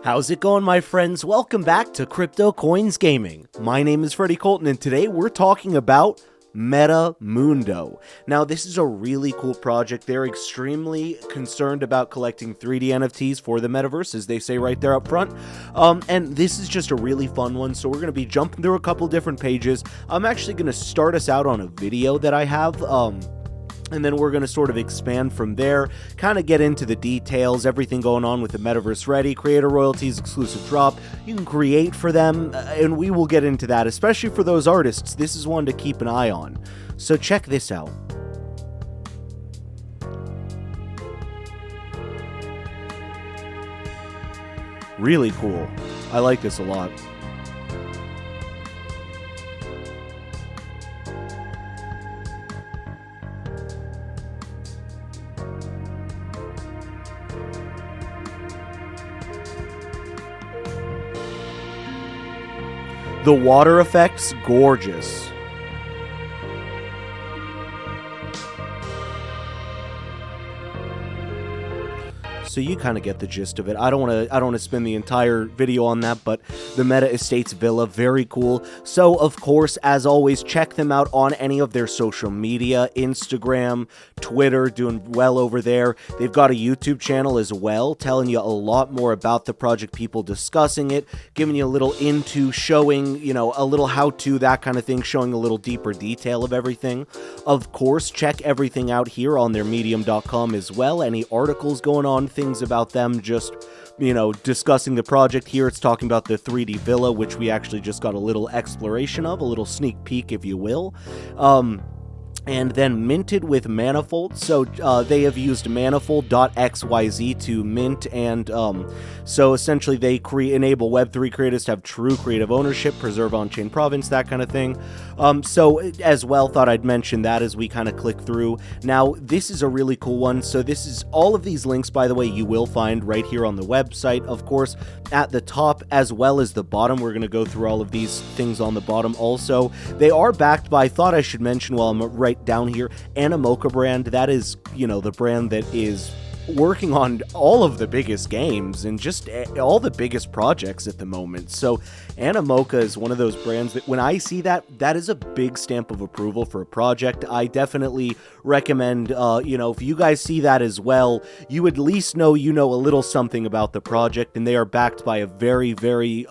How's it going, my friends? Welcome back to CryptoCoins Gaming. My name is Freddie Colton, and today we're talking about Metamundo. Now, this is a really cool project. They're extremely concerned about collecting 3D NFTs for the Metaverse, as they say right there up front. And this is just a really fun one, so we're going to be jumping through a couple different pages. I'm actually going to start us out on a video that I have, and then we're going to sort of expand from there, kind of get into the details, everything going on with the Metaverse Ready, creator royalties, exclusive drop. You can create for them, and we will get into that, especially for those artists. This is one to keep an eye on. So check this out. Really cool. I like this a lot. The water effect's gorgeous. So you kind of get the gist of it. I don't want to spend the entire video on that, but the Meta Estates Villa, very cool. So of course, as always, check them out on any of their social media, Instagram, Twitter, doing well over there. They've got a YouTube channel as well, telling you a lot more about the project, people discussing it, giving you a little into, showing, you know, a little how-to, that kind of thing, showing a little deeper detail of everything. Of course, check everything out here on their medium.com as well. Any articles going on, things about them, just, you know, discussing the project. Here it's talking about the 3D villa, which we actually just got a little exploration of, a little sneak peek, if you will. And then minted with Manifold. So they have used Manifold.xyz to mint, and so essentially they enable Web3 creators to have true creative ownership, preserve on-chain provenance, that kind of thing. So as well, thought I'd mention that as we kind of click through. Now, this is a really cool one. So this is all of these links, by the way, you will find right here on the website, of course, at the top as well as the bottom. We're going to go through all of these things on the bottom also. They are backed by, I thought I should mention while I'm right down here, Animoca brand. That is, you know, the brand that is working on all of the biggest games and just all the biggest projects at the moment. So Animoca is one of those brands that when I see that, that is a big stamp of approval for a project. I definitely recommend, you know, if you guys see that as well, you at least know, you know, a little something about the project, and they are backed by a very, very,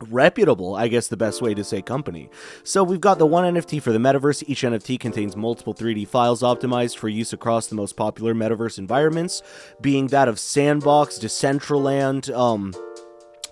reputable, I guess the best way to say, company. So we've got the one NFT for the Metaverse. Each NFT contains multiple 3D files optimized for use across the most popular Metaverse environments, being that of Sandbox, Decentraland,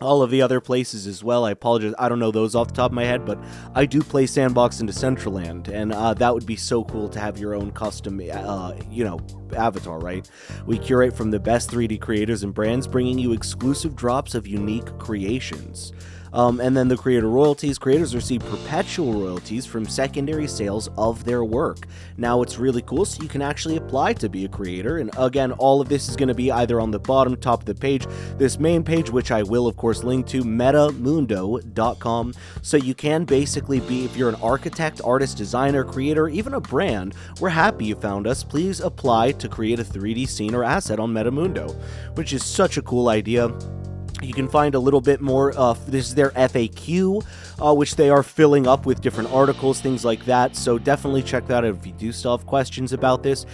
all of the other places as well. I apologize, I don't know those off the top of my head, but I do play Sandbox and Decentraland, and that would be so cool to have your own custom, you know, avatar, right? We curate from the best 3D creators and brands, bringing you exclusive drops of unique creations. And then the creator royalties. Creators receive perpetual royalties from secondary sales of their work. Now, it's really cool, so you can actually apply to be a creator. And again, all of this is going to be either on the bottom, top of the page, this main page, which I will, of course, link to, metamundo.com. So you can basically be, if you're an architect, artist, designer, creator, even a brand, we're happy you found us. Please apply to create a 3D scene or asset on Metamundo, which is such a cool idea. You can find a little bit more. This is their FAQ, which they are filling up with different articles, things like that. So definitely check that out if you do still have questions about this.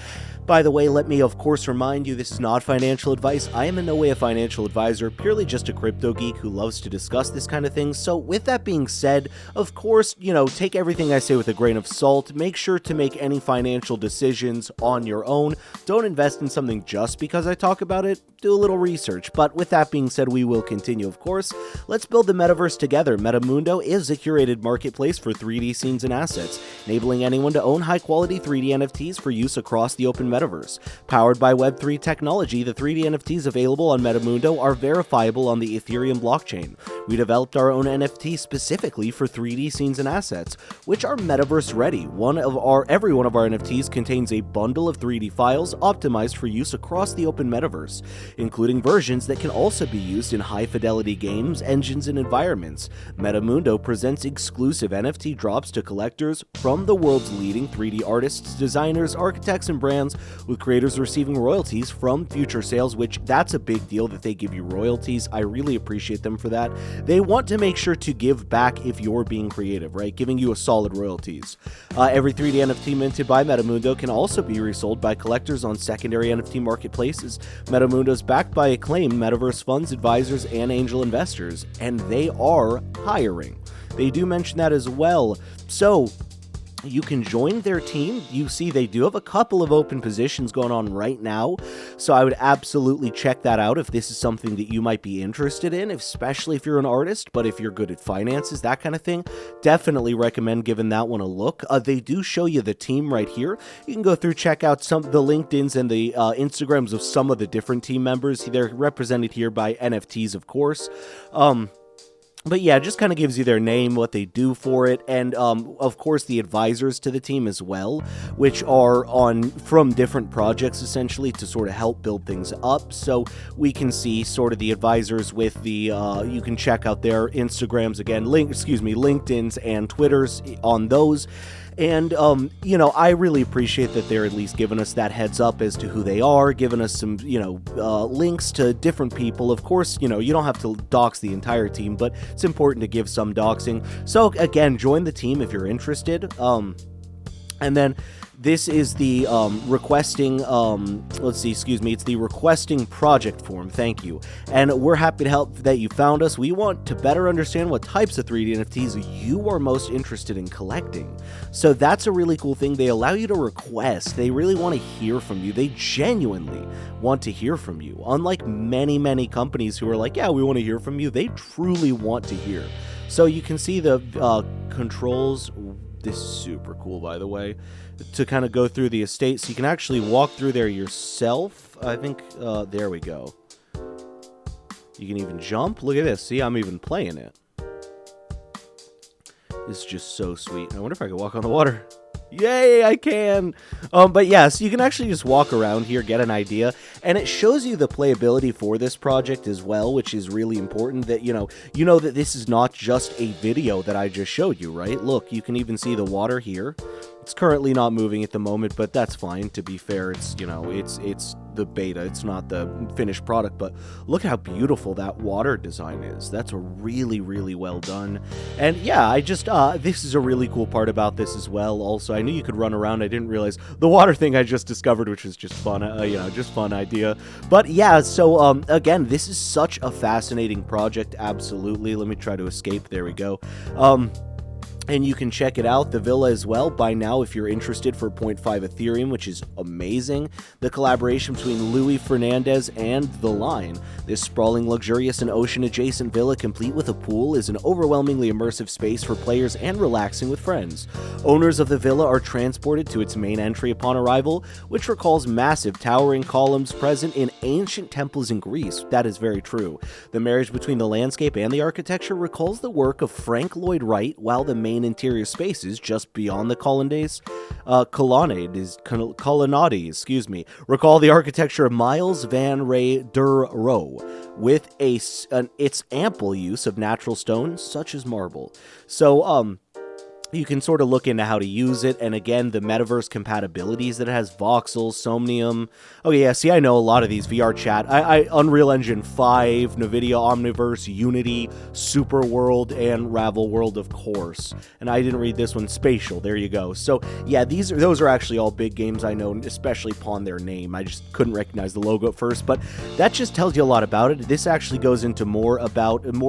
By the way, let me, of course, remind you, this is not financial advice. I am in no way a financial advisor, purely just a crypto geek who loves to discuss this kind of thing. So with that being said, of course, you know, take everything I say with a grain of salt. Make sure to make any financial decisions on your own. Don't invest in something just because I talk about it. Do a little research. But with that being said, we will continue, of course. Let's build the Metaverse together. Metamundo is a curated marketplace for 3D scenes and assets, enabling anyone to own high-quality 3D NFTs for use across the open Metaverse. Powered by Web3 technology, the 3D NFTs available on Metamundo are verifiable on the Ethereum blockchain, We developed our own NFT specifically for 3D scenes and assets, which are metaverse ready. Every one of our NFTs contains a bundle of 3D files optimized for use across the open metaverse, including versions that can also be used in high-fidelity games, engines, and environments. Metamundo presents exclusive NFT drops to collectors from the world's leading 3D artists, designers, architects, and brands, with creators receiving royalties from future sales, which that's a big deal that they give you royalties. I really appreciate them for that. They want to make sure to give back if you're being creative, right? Giving you a solid royalties. Every 3D NFT minted by Metamundo can also be resold by collectors on secondary NFT marketplaces. Metamundo is backed by acclaimed metaverse funds, advisors, and angel investors, and they are hiring. They do mention that as well. So you can join their team. You see they do have a couple of open positions going on right now, so I would absolutely check that out if this is something that you might be interested in, especially if you're an artist, but if you're good at finances, that kind of thing, definitely recommend giving that one a look. They do show you the team right here. You can go through, check out some of the LinkedIns and the Instagrams of some of the different team members. They're represented here by NFTs, of course. But yeah, it just kind of gives you their name, what they do for it, and of course the advisors to the team as well, which are from different projects essentially to sort of help build things up. So we can see sort of the advisors with the you can check out their Instagrams again, LinkedIn's and Twitters on those. And, I really appreciate that they're at least giving us that heads up as to who they are, giving us some, links to different people. Of course, you don't have to dox the entire team, but it's important to give some doxing. So, again, join the team if you're interested. And then this is the requesting, it's the requesting project form, thank you. And we're happy to help that you found us. We want to better understand what types of 3D NFTs you are most interested in collecting. So that's a really cool thing. They allow you to request. They really want to hear from you. They genuinely want to hear from you. Unlike many, many companies who are like, yeah, we want to hear from you, they truly want to hear. So you can see the controls. This is super cool, by the way, to kind of go through the estate. So you can actually walk through there yourself. I think, there we go. You can even jump. Look at this. See, I'm even playing it. It's just so sweet. I wonder if I can walk on the water. Yay, I can! But yeah, so you can actually just walk around here, get an idea, and it shows you the playability for this project as well, which is really important that, you know that this is not just a video that I just showed you, right? Look, you can even see the water here. It's currently not moving at the moment, but that's fine. To be fair, it's, it's the beta. It's not the finished product, but look how beautiful that water design is. That's really, really well done. And yeah, I just, this is a really cool part about this as well. Also, I knew you could run around. I didn't realize the water thing I just discovered, which was just fun, just fun idea. But yeah, so, again, this is such a fascinating project. Absolutely. Let me try to escape. There we go. And you can check it out, the villa as well, by now if you're interested, for 0.5 Ethereum, which is amazing. The collaboration between Louis Fernandez and The Line. This sprawling, luxurious, and ocean-adjacent villa, complete with a pool, is an overwhelmingly immersive space for players and relaxing with friends. Owners of the villa are transported to its main entry upon arrival, which recalls massive, towering columns present in ancient temples in Greece. That is very true. The marriage between the landscape and the architecture recalls the work of Frank Lloyd Wright, while the main interior spaces just beyond the colonnades, recall the architecture of Miles Van Ray der Rohe, with its ample use of natural stones such as marble. So, you can sort of look into how to use it, and again, the metaverse compatibilities that it has: voxels, somnium. Oh yeah, see, I know a lot of these. VR chat, Unreal Engine 5, NVIDIA Omniverse, Unity, Super World, and Ravel World, of course. And I didn't read this one, Spatial, there you go. So yeah, those are actually all big games I know, especially upon their name. I just couldn't recognize the logo at first, but that just tells you a lot about it. This actually goes into more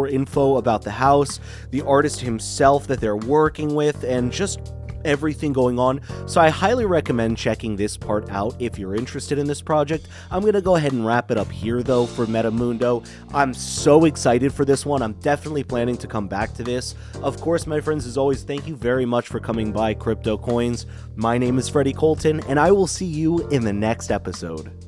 info about the house, the artist himself that they're working with, and just everything going on. So I highly recommend checking this part out if you're interested in this project. I'm going to go ahead and wrap it up here, though, for Metamundo. I'm so excited for this one. I'm definitely planning to come back to this. Of course, my friends, as always, thank you very much for coming by CryptoCoins. My name is Freddie Colton, and I will see you in the next episode.